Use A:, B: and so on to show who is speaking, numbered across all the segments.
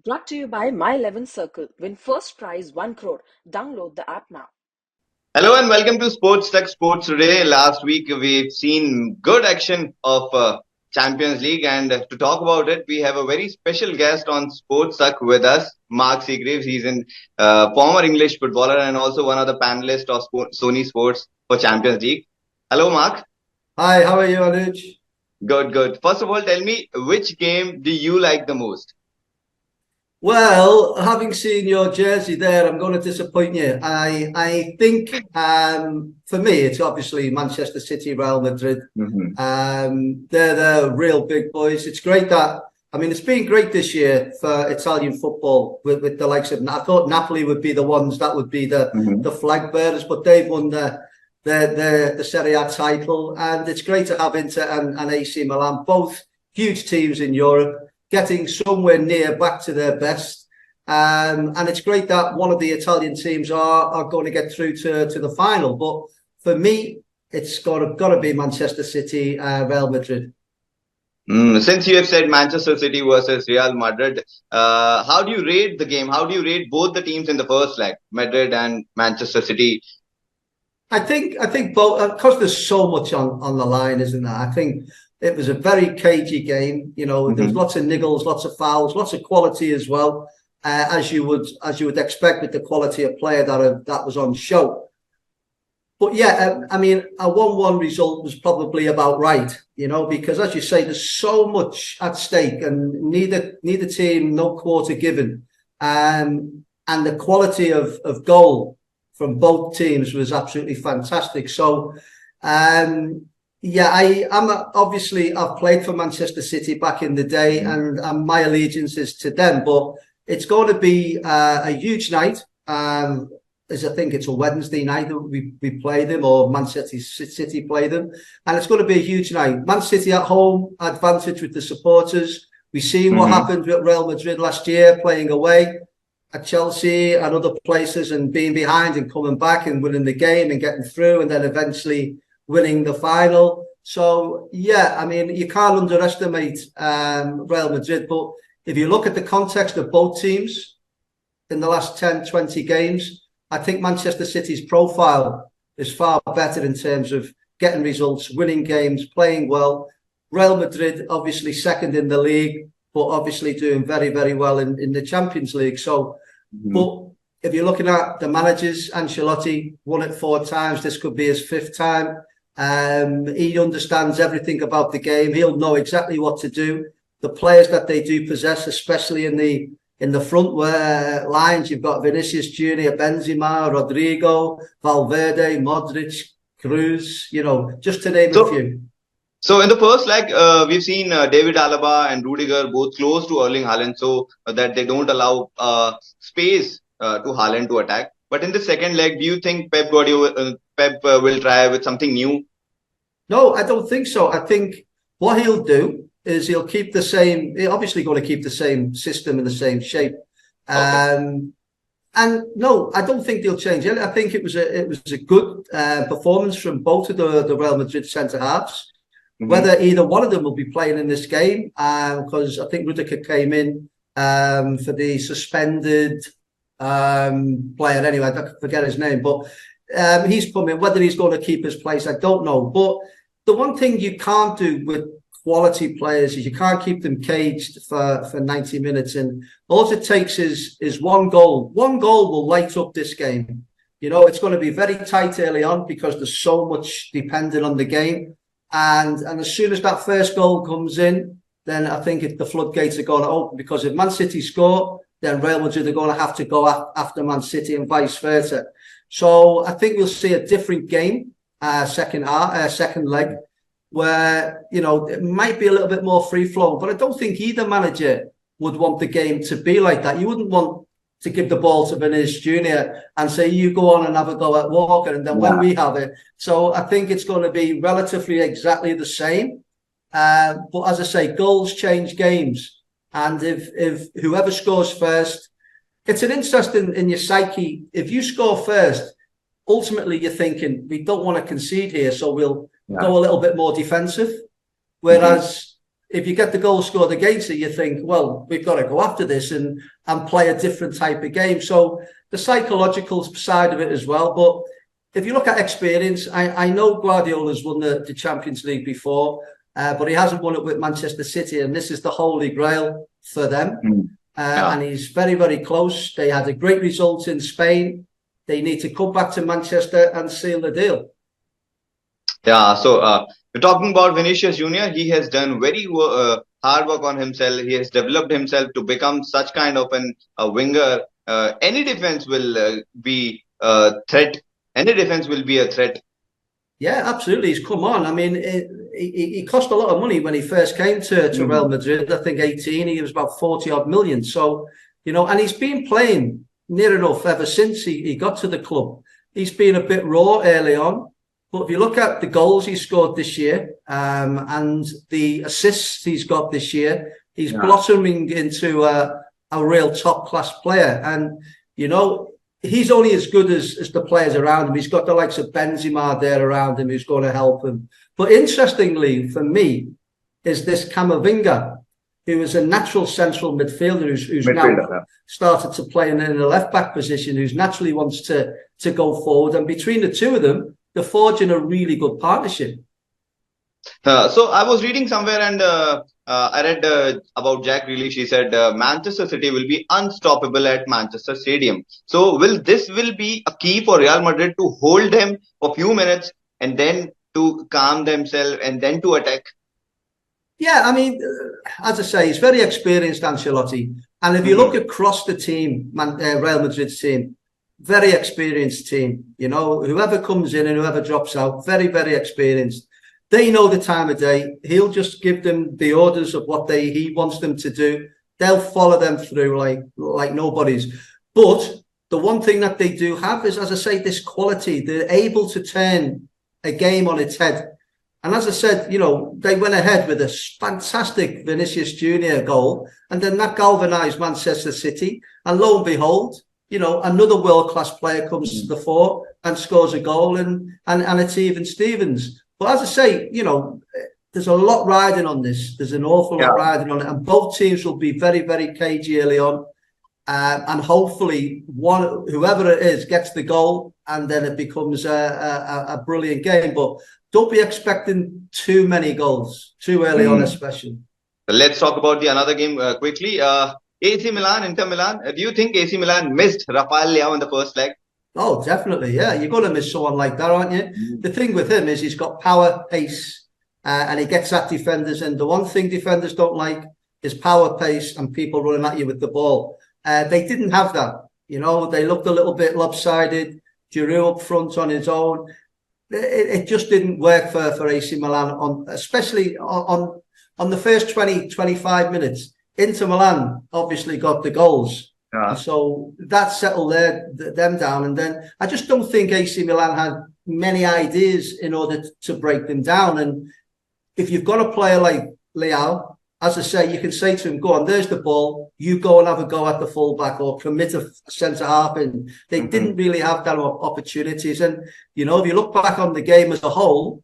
A: Brought to you by My 11 Circle. Win first prize 1 crore. Download the app now.
B: Hello and welcome to Sports Tech Sports Today. Last week we've seen good action of Champions League, and to talk about it, we have a very special guest on Sports Tech with us, Mark Seagraves. He's a former English footballer and also one of the panelists of Sony Sports for Champions League. Hello, Mark.
C: Hi, how are you, Anuj?
B: Good, good. First of all, tell me which game do you like the most?
C: Well, having seen your jersey there, I'm going to disappoint you. I think for me, it's obviously Manchester City, Real Madrid. They're the real big boys. It's great that, it's been great this year for Italian football with the likes of, I thought Napoli would be the ones that would be the flag bearers, but they've won the Serie A title. And it's great to have Inter and AC Milan, both huge teams in Europe, getting somewhere near back to their best. And it's great that one of the Italian teams are going to get through to the final. But for me, it's got to be Manchester City, Real Madrid.
B: Since you have said Manchester City versus Real Madrid, how do you rate the game? How do you rate both the teams in the first leg, Madrid and Manchester City?
C: I think both, because there's so much on the line, isn't there? I think it was a very cagey game. There was lots of niggles, lots of fouls, lots of quality as well, as you would expect with the quality of player that was on show. But yeah, a 1-1 result was probably about right, because as you say, there's so much at stake, and neither team, no quarter given, and the quality of goal from both teams was absolutely fantastic. So. I've played for Manchester City back in the day, and my allegiance is to them. But it's going to be a huge night. As I think it's a Wednesday night that we play them, or Manchester City play them, and it's going to be a huge night. Man City at home, advantage with the supporters. We've seen what happened with Real Madrid last year, playing away at Chelsea and other places, and being behind and coming back and winning the game and getting through, and then eventually winning the final. So, yeah, you can't underestimate Real Madrid. But if you look at the context of both teams in the last 10, 20 games, I think Manchester City's profile is far better in terms of getting results, winning games, playing well. Real Madrid, obviously second in the league, but obviously doing very, very well in the Champions League. So, but if you're looking at the managers, Ancelotti won it 4 times. This could be his 5th time. He understands everything about the game. He'll know exactly what to do. The players that they do possess, especially in the front lines, you've got Vinicius Junior, Benzema, Rodrigo, Valverde, Modric, Cruz, just to name a few.
B: So in the first leg, we've seen David Alaba and Rudiger both close to Erling Haaland, so that they don't allow space to Haaland to attack. But in the second leg, do you think Pep will try with something new?
C: No, I don't think so. I think what he'll do is he'll keep the same. He's obviously going to keep the same system in the same shape. Okay. And no, I don't think they'll change it. I think it was a good performance from both of the Real Madrid centre halves. Whether either one of them will be playing in this game, because I think Rudiger came in for the suspended player. Anyway, I forget his name, but he's coming. Whether he's going to keep his place, I don't know. But the one thing you can't do with quality players is you can't keep them caged for 90 minutes. And all it takes is one goal. One goal will light up this game. It's going to be very tight early on because there's so much dependent on the game. And as soon as that first goal comes in, then I think the floodgates are going to open, because if Man City score, then Real Madrid are going to have to go after Man City and vice versa. So I think we'll see a different game, second leg, where, it might be a little bit more free flow, but I don't think either manager would want the game to be like that. You wouldn't want to give the ball to Vinicius Junior and say, you go on and have a go at Walker, and then when we have it. So I think it's going to be relatively exactly the same. But as I say, goals change games. And if whoever scores first, it's an interest in your psyche. If you score first, ultimately you're thinking, we don't want to concede here, so we'll go a little bit more defensive. Whereas if you get the goal scored against it, you think, well, we've got to go after this and play a different type of game. So the psychological side of it as well. But if you look at experience, I know Guardiola's won the Champions League before, but he hasn't won it with Manchester City, and this is the holy grail for them. And he's very, very close. They had a great result in Spain. They need to come back to Manchester and seal the deal.
B: Yeah, so we're talking about Vinicius Junior. He has done very hard work on himself. He has developed himself to become such kind of a winger. Any defense will be a threat. Any defense will be a threat.
C: Yeah, absolutely. He's come on. I mean, he cost a lot of money when he first came to Real Madrid. I think 18. He was about 40 odd million. So, you know, and he's been playing near enough ever since he got to the club. He's been a bit raw early on. But if you look at the goals he scored this year and the assists he's got this year, he's blossoming into a real top-class player. And, you know, he's only as good as the players around him. He's got the likes of Benzema there around him who's going to help him. But interestingly, for me, is this Camavinga, who is a natural central midfielder who's now started to play in a left-back position, who's naturally wants to go forward. And between the two of them, they're forging a really good partnership.
B: So I was reading somewhere and I read about Jack Grealish. He said Manchester City will be unstoppable at Manchester Stadium. So this will be a key for Real Madrid to hold them for a few minutes and then to calm themselves and then to attack?
C: Yeah, I mean, as I say, he's very experienced, Ancelotti. And if you look across the team, Real Madrid's team, very experienced team. You know, whoever comes in and whoever drops out, very, very experienced. They know the time of day. He'll just give them the orders of what he wants them to do. They'll follow them through like nobody's. But the one thing that they do have is, as I say, this quality. They're able to turn a game on its head. And as I said, you know, they went ahead with a fantastic Vinicius Junior goal, and then that galvanized Manchester City. And lo and behold, you know, another world-class player comes to the fore and scores a goal, and it's even Stevens. But as I say, you know, there's a lot riding on this. There's an awful lot riding on it, and both teams will be very, very cagey early on. And hopefully, whoever it is gets the goal, and then it becomes a brilliant game. But don't be expecting too many goals too early on, especially.
B: Let's talk about the another game quickly. AC Milan, Inter Milan. Do you think AC Milan missed Rafael Leao in the first leg?
C: Oh, definitely. Yeah, you're going to miss someone like that, aren't you? The thing with him is he's got power, pace, and he gets at defenders. And the one thing defenders don't like is power, pace, and people running at you with the ball. They didn't have that. You know, they looked a little bit lopsided. Giroud up front on his own. It just didn't work for AC Milan, especially on the first 20, 25 minutes. Inter Milan obviously got the goals. Yeah. So that settled them down. And then I just don't think AC Milan had many ideas in order to break them down. And if you've got a player like Leao, as I say, you can say to him, go on, there's the ball. You go and have a go at the fullback or commit a centre-half. And they didn't really have that opportunities. And, you know, if you look back on the game as a whole,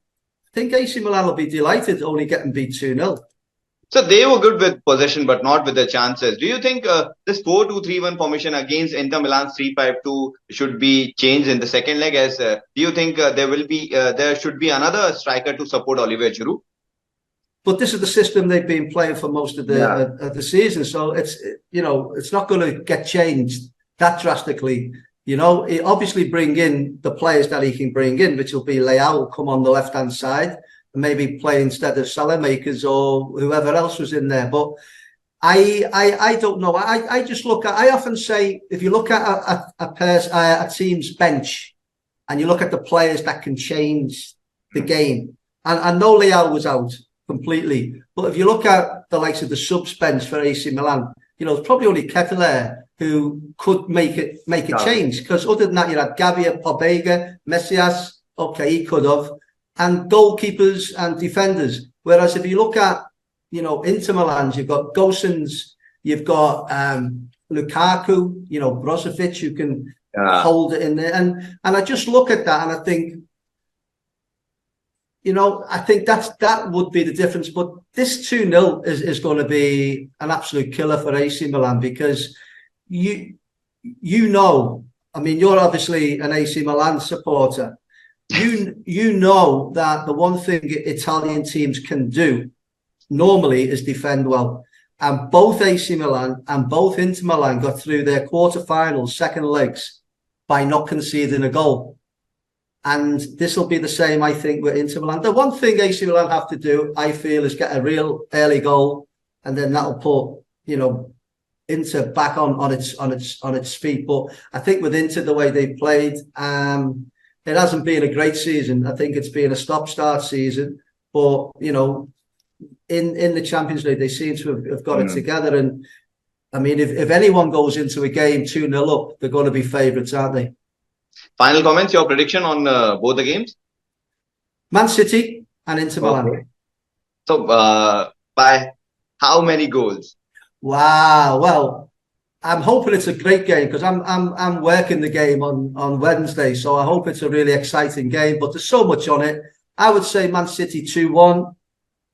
C: I think AC Milan will be delighted only getting beat 2-0.
B: So they were good with possession, but not with the chances. Do you think this 4-2-3-1 formation against Inter Milan's 3-5-2 should be changed in the second leg? As do you think there should be another striker to support Olivier Giroud?
C: But this is the system they've been playing for most of the season, so it's not going to get changed that drastically. You know, he obviously bring in the players that he can bring in, which will be Leao will come on the left hand side. Maybe play instead of Salamakers or whoever else was in there. But I don't know. I just look at, I often say, if you look at a team's bench and you look at the players that can change the game, and I know Leao was out completely, but if you look at the likes of the subs bench for AC Milan, you know, it's probably only Kettler who could make a change, because other than that, you had Gavia, Pobega, Messias. Okay, he could have. And goalkeepers and defenders. Whereas if you look at, you know, Inter Milan, you've got Gosens, you've got Lukaku, you know, Brozovic, who can hold it in there. And I just look at that and I think, I think that would be the difference. But this 2-0 is going to be an absolute killer for AC Milan, because I mean, you're obviously an AC Milan supporter. You know that the one thing Italian teams can do normally is defend well. And both AC Milan and both Inter Milan got through their quarterfinals, second legs, by not conceding a goal. And this will be the same, I think, with Inter Milan. The one thing AC Milan have to do, I feel, is get a real early goal, and then that'll put, Inter back on its feet. But I think with Inter, the way they played, it hasn't been a great season. I think it's been a stop-start season. But in the Champions League, they seem to have got it together. And I mean, if anyone goes into a game 2-0 up, they're going to be favourites, aren't they?
B: Final comments, your prediction on both the games?
C: Man City and Inter Milan.
B: Okay. So, by how many goals?
C: Wow. Well, I'm hoping it's a great game, because I'm working the game on Wednesday, so I hope it's a really exciting game. But there's so much on it. I would say Man City 2-1,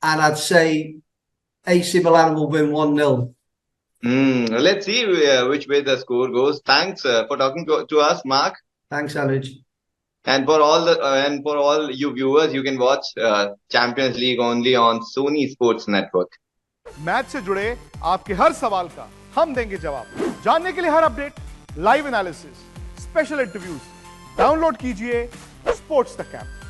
C: and I'd say AC Milan will win 1-0.
B: Let's see which way the score goes. Thanks for talking to us, Mark.
C: Thanks, Anuj.
B: And for all you viewers, you can watch Champions League only on Sony Sports Network.
D: Match से जुड़े आपके हर सवाल का हम देंगे जवाब। जानने के लिए हर update, live analysis, special interviews, download कीजिए स्पोर्ट्स तक ऐप।